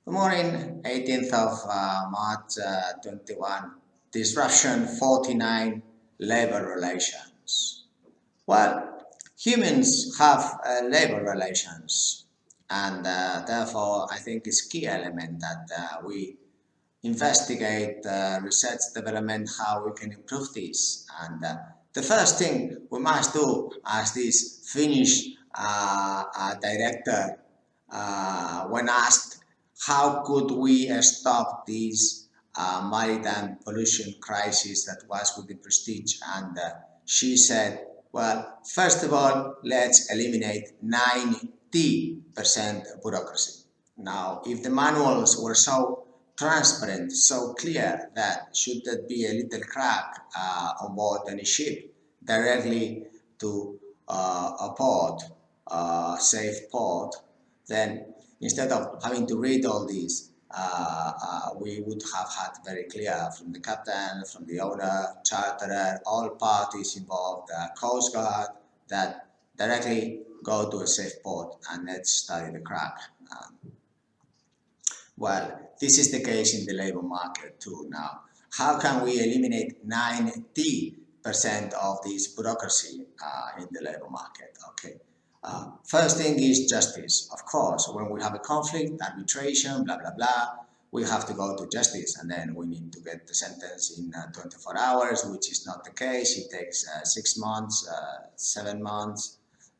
Good morning, 18th of March 21. Disruption 49, labor relations. Well, humans have labor relations, and therefore I think it's key element that we investigate research development how we can improve this. And the first thing we must do as this Finnish director when asked how could we stop this maritime pollution crisis that was with the prestige, and she said, well, first of all, let's eliminate 90% bureaucracy. Now, if the manuals were so transparent, so clear that should there be a little crack on board any ship directly to a port, safe port, then instead of having to read all these, we would have had very clear from the captain, from the owner, charterer, all parties involved, Coast Guard, that directly go to a safe port and let's study the crack. Well, this is the case in the labor market too now. How can we eliminate 90% of this bureaucracy in the labor market? Okay. First thing is justice. Of course, when we have a conflict, arbitration, blah, blah, blah, we have to go to justice, and then we need to get the sentence in 24 hours, which is not the case. It takes 6 months, 7 months.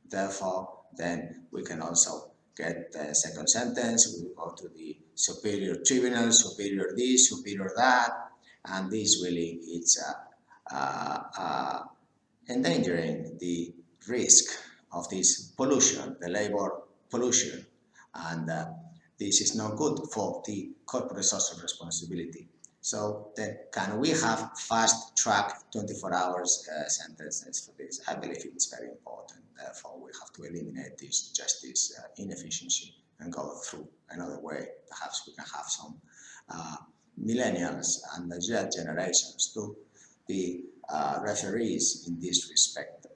Therefore, then we can also get the second sentence. We go to the superior tribunal, superior this, superior that, and this really is endangering the risk of this pollution, the labor pollution, and this is not good for the corporate social responsibility. So then, can we have fast track 24 hours sentences for this? I believe it's very important. Therefore, we have to eliminate this justice inefficiency and go through another way. Perhaps we can have some millennials and the Z generations to be referees in this respect.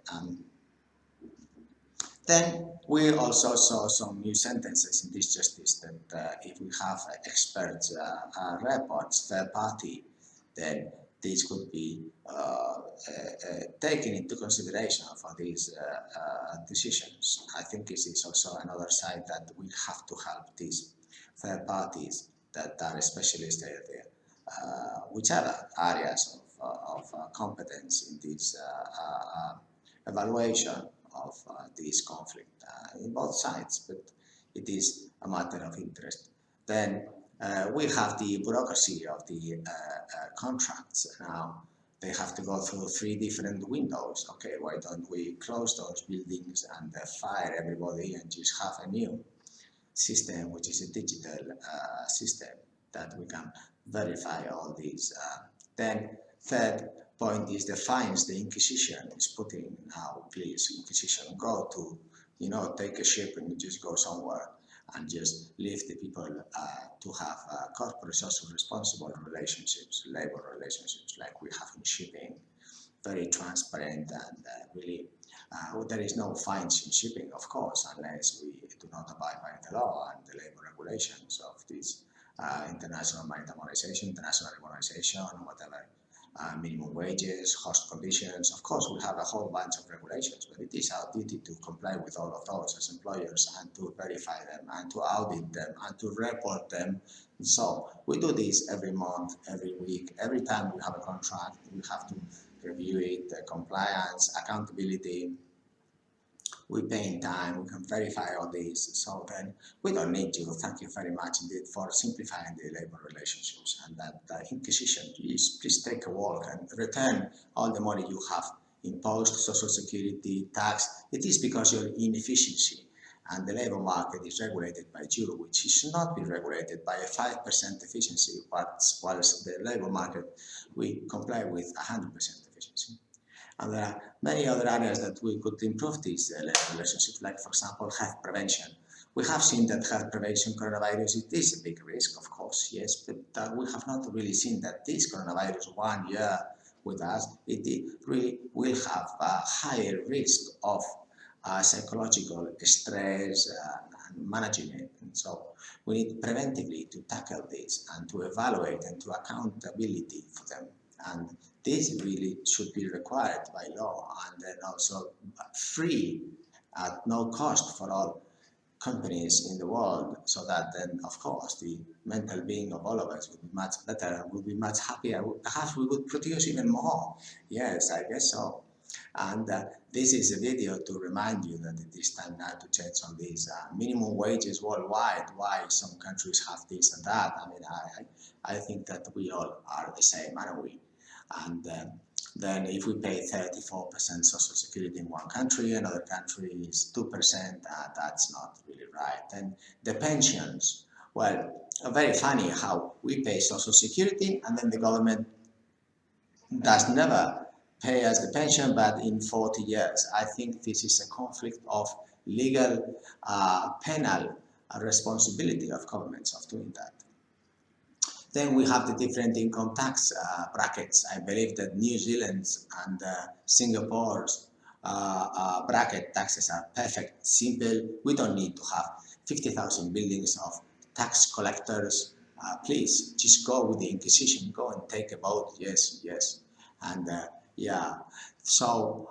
Then we also saw some new sentences in this justice that if we have experts reports, third party, then this could be taken into consideration for these decisions. I think this is also another side that we have to help these third parties that are specialists in whichever areas of competence in this evaluation of this conflict in both sides, but it is a matter of interest. Then we have the bureaucracy of the contracts. Now they have to go through 3 different windows. Okay, why don't we close those buildings and fire everybody and just have a new system, which is a digital system that we can verify all these. Then third point is the fines the Inquisition is putting now. Please, Inquisition, go to, take a ship and just go somewhere and just leave the people to have corporate social responsible relationships, labor relationships like we have in shipping, very transparent and really there is no fines in shipping, of course, unless we do not abide by the law and the labor regulations of this international maritime organization, international organization, whatever. Minimum wages, host conditions. Of course, we have a whole bunch of regulations, but it is our duty to comply with all of those as employers and to verify them and to audit them and to report them. So we do this every month, every week, every time we have a contract, we have to review it, compliance, accountability. We pay in time, we can verify all these, so then we don't need you. Thank you very much indeed for simplifying the labor relationships, and that Inquisition, please take a walk and return all the money you have imposed, social security, tax. It is because your inefficiency, and the labor market is regulated by you, which should not be regulated by a 5% efficiency, whilst the labor market, we comply with 100% efficiency. And there are many other areas that we could improve these relationships, like, for example, health prevention. We have seen that health prevention, coronavirus, it is a big risk, of course, yes, but we have not really seen that this coronavirus 1 year with us, it really will have a higher risk of psychological stress and managing it. So we need preventively to tackle this and to evaluate and to accountability for them. And this really should be required by law, and then also free at no cost for all companies in the world, so that then of course the mental being of all of us would be much better, would be much happier, perhaps we would produce even more. Yes, I guess so. And this is a video to remind you that it is time now to change on these minimum wages worldwide, why some countries have this and that. I mean, I think that we all are the same, aren't we? And then if we pay 34% social security in one country, another country is 2%, that's not really right. And the pensions, well, very funny how we pay social security and then the government does never pay us the pension, but in 40 years. I think this is a conflict of legal, penal responsibility of governments of doing that. Then we have the different income tax brackets. I believe that New Zealand's and Singapore's bracket taxes are perfect, simple. We don't need to have 50,000 buildings of tax collectors. Please, just go with the Inquisition, go and take a vote, yes, yes. And yeah, so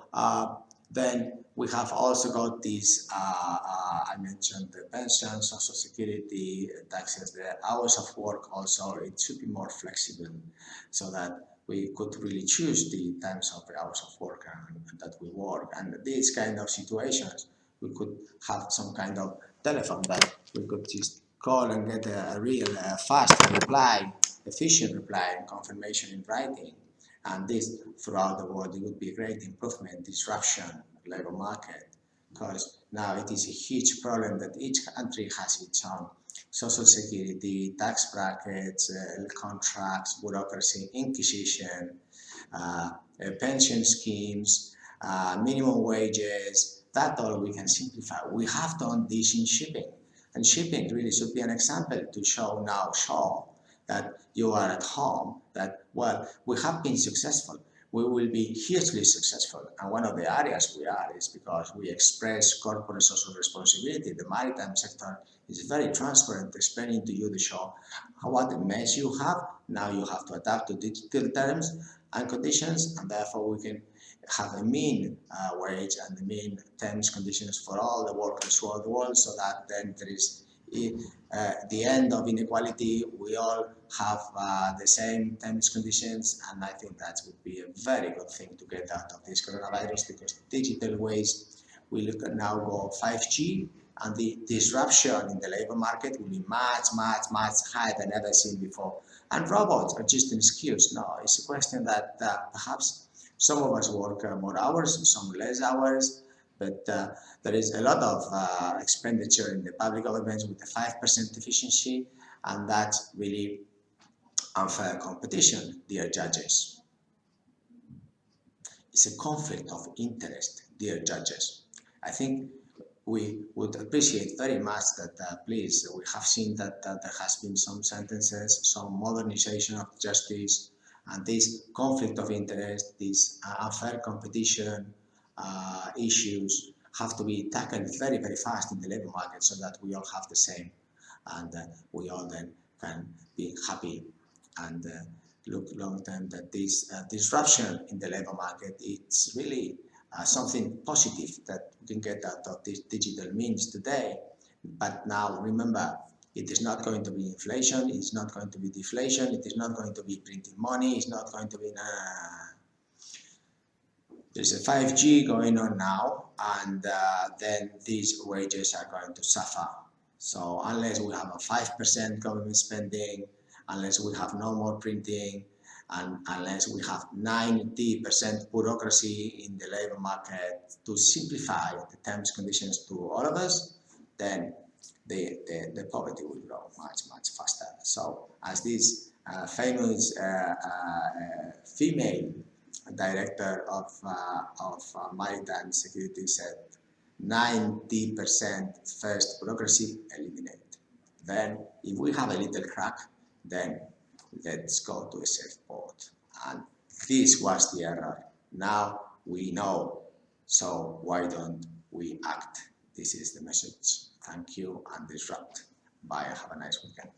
then we have also got these, I mentioned the pension, social security, taxes, the hours of work also, it should be more flexible so that we could really choose the times of the hours of work that we work. And these kind of situations, we could have some kind of telephone that we could just call and get a real fast reply, efficient reply and confirmation in writing. And this throughout the world, it would be a great improvement, disruption, labor market, because now it is a huge problem that each country has its own social security, tax brackets, contracts, bureaucracy, inquisition, pension schemes, minimum wages. That all we can simplify. We have done this in shipping, and shipping really should be an example to show that you are at home, that, well, we have been successful. We will be hugely successful. And one of the areas we are is because we express corporate social responsibility. The maritime sector is very transparent, explaining to you the show what a mess you have. Now you have to adapt to digital terms and conditions, and therefore we can have a mean wage and the mean terms conditions for all the workers throughout the world, so that then there is the end of inequality. We all have the same terms conditions, and I think that would be a very good thing to get out of this coronavirus, because digital ways we look at now go 5G, and the disruption in the labor market will be much higher than ever seen before. And robots are just an excuse. No, it's a question that perhaps some of us work more hours, some less hours, but there is a lot of expenditure in the public governments with a 5% efficiency, and that's really unfair competition, dear judges. It's a conflict of interest, dear judges. I think we would appreciate very much that, please, we have seen that there has been some sentences, some modernization of justice, and this conflict of interest, this unfair competition issues have to be tackled very fast in the labor market, so that we all have the same, and we all then can be happy and look long term that this disruption in the labor market, it's really something positive that we can get out of these digital means today. But now remember, it is not going to be inflation, it's not going to be deflation, it is not going to be printing money, it's not going to be there's a 5G going on now, and then these wages are going to suffer. So unless we have a 5% government spending, unless we have no more printing, and unless we have 90% bureaucracy in the labor market to simplify the terms conditions to all of us, then the poverty will grow much faster. So as this famous female director of maritime security said, 90% first bureaucracy, eliminate. Then if we have a little crack, then let's go to a safe port. And this was the error. Now we know, so why don't we act? This is the message. Thank you, and disrupt. Bye. Have a nice weekend.